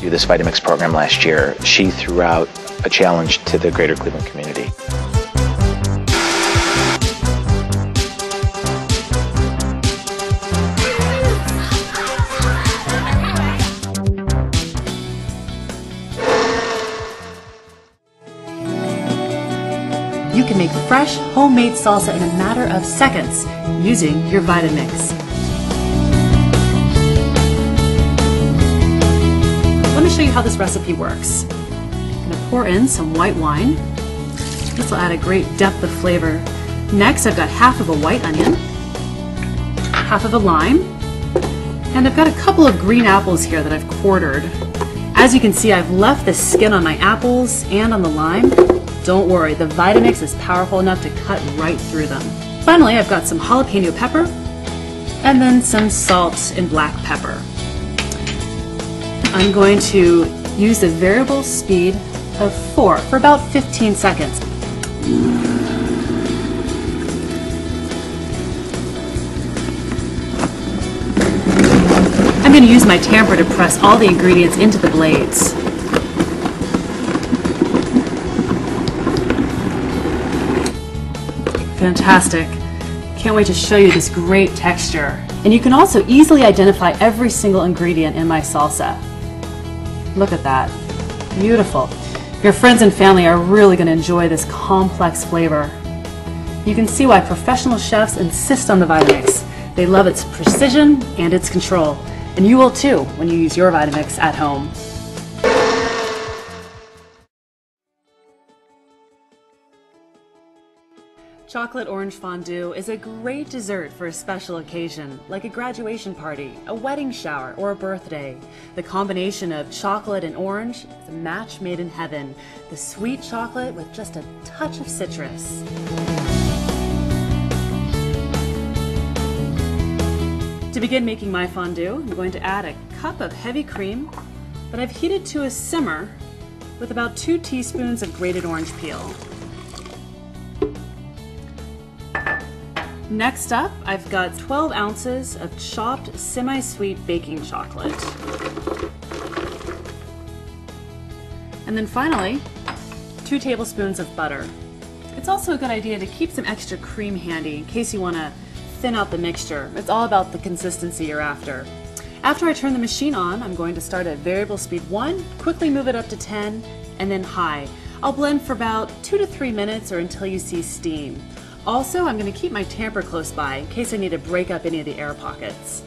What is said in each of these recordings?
do this Vitamix program last year, she threw out a challenge to the greater Cleveland community. You can make fresh, homemade salsa in a matter of seconds using your Vitamix. Let me show you how this recipe works. I'm going to pour in some white wine. This will add a great depth of flavor. Next, I've got half of a white onion, half of a lime, and I've got a couple of green apples here that I've quartered. As you can see, I've left the skin on my apples and on the lime. Don't worry, the Vitamix is powerful enough to cut right through them. Finally, I've got some jalapeno pepper and then some salt and black pepper. I'm going to use the variable speed of 4 for about 15 seconds. I'm going to use my tamper to press all the ingredients into the blades. Fantastic. Can't wait to show you this great texture. And you can also easily identify every single ingredient in my salsa. Look at that. Beautiful. Your friends and family are really going to enjoy this complex flavor. You can see why professional chefs insist on the Vitamix. They love its precision and its control. And you will too when you use your Vitamix at home. Chocolate orange fondue is a great dessert for a special occasion, like a graduation party, a wedding shower, or a birthday. The combination of chocolate and orange is a match made in heaven. The sweet chocolate with just a touch of citrus. To begin making my fondue, I'm going to add a cup of heavy cream that I've heated to a simmer with about 2 teaspoons of grated orange peel. Next up, I've got 12 ounces of chopped semi-sweet baking chocolate. And then finally, 2 tablespoons of butter. It's also a good idea to keep some extra cream handy in case you want to thin out the mixture. It's all about the consistency you're after. After I turn the machine on, I'm going to start at variable speed 1, quickly move it up to 10, and then high. I'll blend for about 2 to 3 minutes or until you see steam. Also, I'm going to keep my tamper close by in case I need to break up any of the air pockets.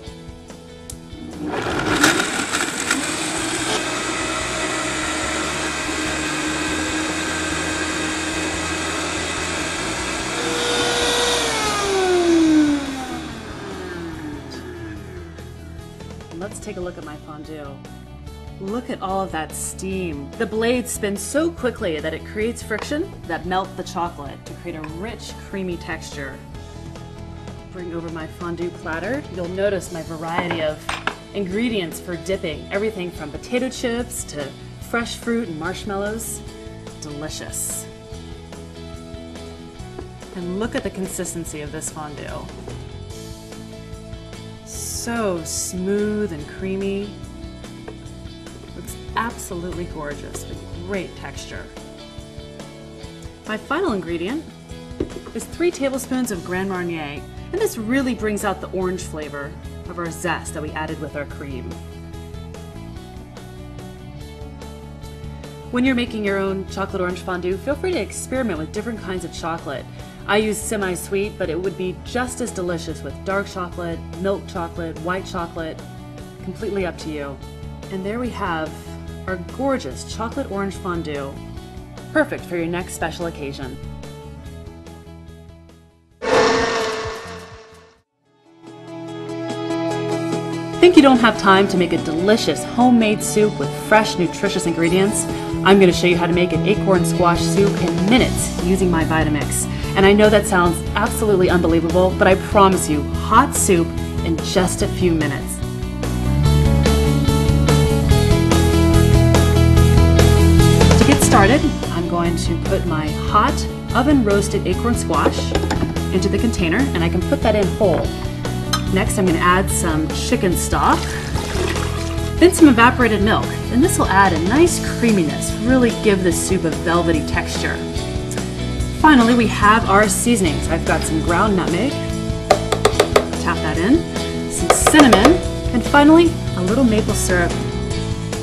Let's take a look at my fondue. Look at all of that steam. The blades spin so quickly that it creates friction that melt the chocolate to create a rich, creamy texture. Bring over my fondue platter. You'll notice my variety of ingredients for dipping. Everything from potato chips to fresh fruit and marshmallows. Delicious. And look at the consistency of this fondue. So smooth and creamy. Looks absolutely gorgeous with great texture. My final ingredient is 3 tablespoons of Grand Marnier, and this really brings out the orange flavor of our zest that we added with our cream. When you're making your own chocolate orange fondue, feel free to experiment with different kinds of chocolate. I use semi-sweet, but it would be just as delicious with dark chocolate, milk chocolate, white chocolate, completely up to you. And there we have our gorgeous chocolate orange fondue, perfect for your next special occasion. Think you don't have time to make a delicious homemade soup with fresh, nutritious ingredients? I'm going to show you how to make an acorn squash soup in minutes using my Vitamix. And I know that sounds absolutely unbelievable, but I promise you, hot soup in just a few minutes. To get started, I'm going to put my hot oven roasted acorn squash into the container, and I can put that in whole. Next, I'm going to add some chicken stock. Then some evaporated milk, and this will add a nice creaminess, really give the soup a velvety texture. Finally, we have our seasonings. I've got some ground nutmeg, tap that in, some cinnamon, and finally, a little maple syrup.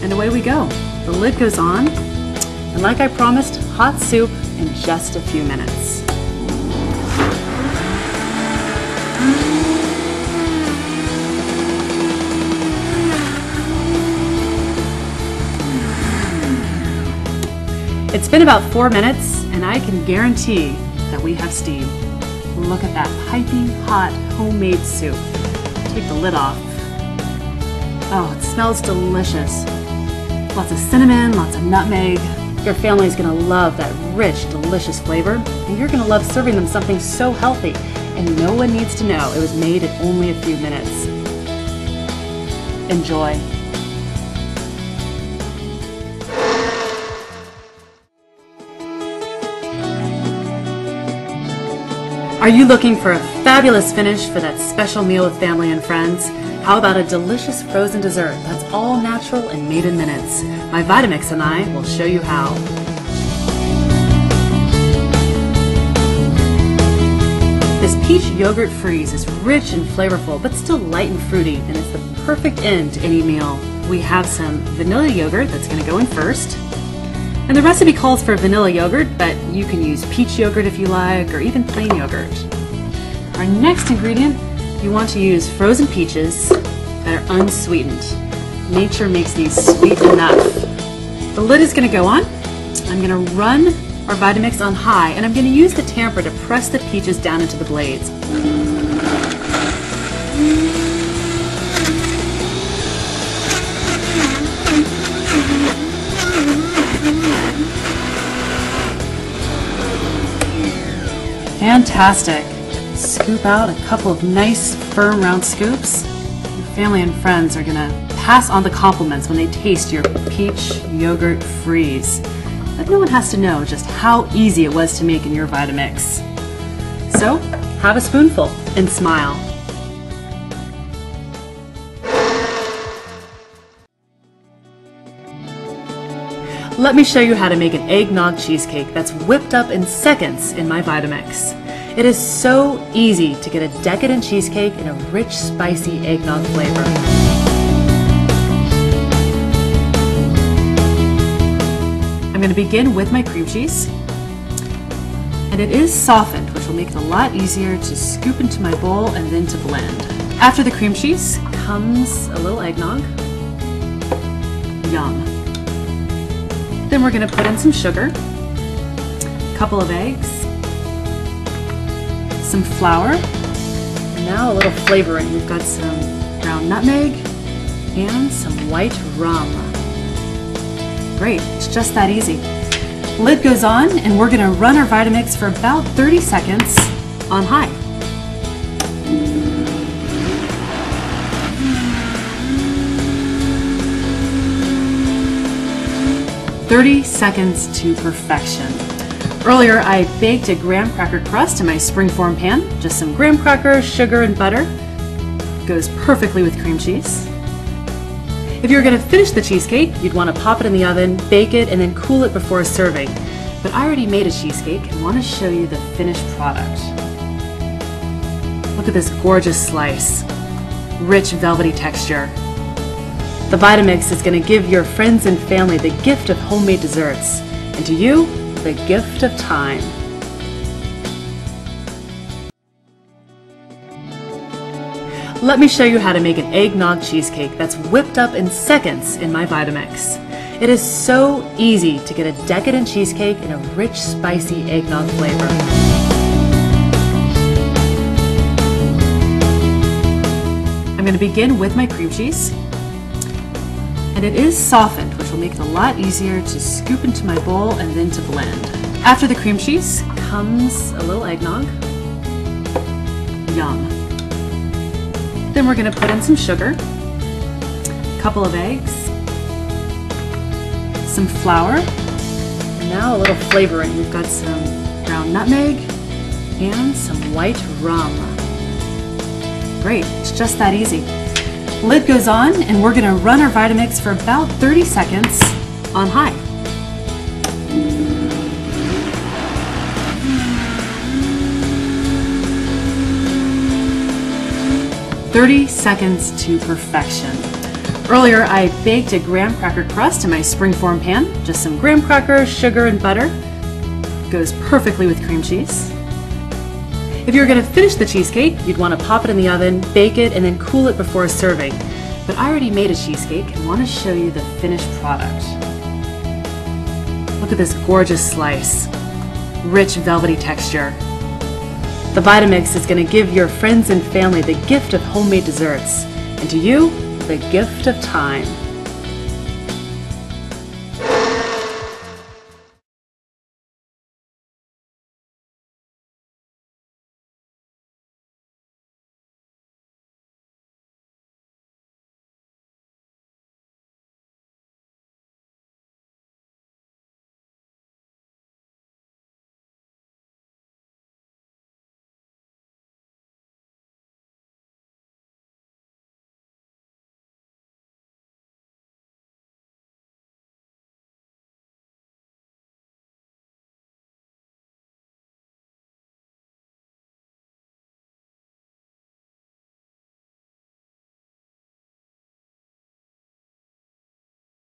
And away we go. The lid goes on, and like I promised, hot soup in just a few minutes. It's been about 4 minutes, and I can guarantee that we have steam. Look at that piping hot homemade soup. Take the lid off. Oh, it smells delicious. Lots of cinnamon, lots of nutmeg. Your family's gonna love that rich, delicious flavor, and you're gonna love serving them something so healthy, and no one needs to know it was made in only a few minutes. Enjoy. Are you looking for a fabulous finish for that special meal with family and friends? How about a delicious frozen dessert that's all natural and made in minutes? My Vitamix and I will show you how. This peach yogurt freeze is rich and flavorful, but still light and fruity, and it's the perfect end to any meal. We have some vanilla yogurt that's going to go in first. And the recipe calls for vanilla yogurt, but you can use peach yogurt if you like, or even plain yogurt. Our next ingredient, you want to use frozen peaches that are unsweetened. Nature makes these sweet enough. The lid is going to go on. I'm going to run our Vitamix on high, and I'm going to use the tamper to press the peaches down into the blades. Fantastic. Scoop out a couple of nice, firm, round scoops. Your family and friends are gonna pass on the compliments when they taste your peach yogurt freeze. But no one has to know just how easy it was to make in your Vitamix. So, have a spoonful and smile. Let me show you how to make an eggnog cheesecake that's whipped up in seconds in my Vitamix. It is so easy to get a decadent cheesecake in a rich, spicy eggnog flavor. I'm going to begin with my cream cheese. And it is softened, which will make it a lot easier to scoop into my bowl and then to blend. After the cream cheese comes a little eggnog. Yum. Then we're going to put in some sugar, a couple of eggs, some flour, and now a little flavoring. We've got some ground nutmeg and some white rum. Great, it's just that easy. Lid goes on, and we're going to run our Vitamix for about 30 seconds on high. "30 seconds to perfection." Earlier, I baked a graham cracker crust in my springform pan. Just some graham crackers, sugar, and butter. Goes perfectly with cream cheese. If you're going to finish the cheesecake, you'd want to pop it in the oven, bake it, and then cool it before serving. But I already made a cheesecake and want to show you the finished product. Look at this gorgeous slice. Rich, velvety texture. The Vitamix is going to give your friends and family the gift of homemade desserts, and to you, the gift of time. Let me show you how to make an eggnog cheesecake that's whipped up in seconds in my Vitamix. It is so easy to get a decadent cheesecake in a rich, spicy eggnog flavor. I'm going to begin with my cream cheese. And it is softened, which will make it a lot easier to scoop into my bowl and then to blend. After the cream cheese comes a little eggnog. Yum. Then we're going to put in some sugar, a couple of eggs, some flour, and now a little flavoring. We've got some ground nutmeg and some white rum. Great, it's just that easy. Lid goes on, and we're gonna run our Vitamix for about 30 seconds on high. "30 seconds to perfection." Earlier, I baked a graham cracker crust in my springform pan. Just some graham crackers, sugar, and butter. Goes perfectly with cream cheese. If you were going to finish the cheesecake, you'd want to pop it in the oven, bake it, and then cool it before serving. But I already made a cheesecake and want to show you the finished product. Look at this gorgeous slice. Rich, velvety texture. The Vitamix is going to give your friends and family the gift of homemade desserts, and to you, the gift of time.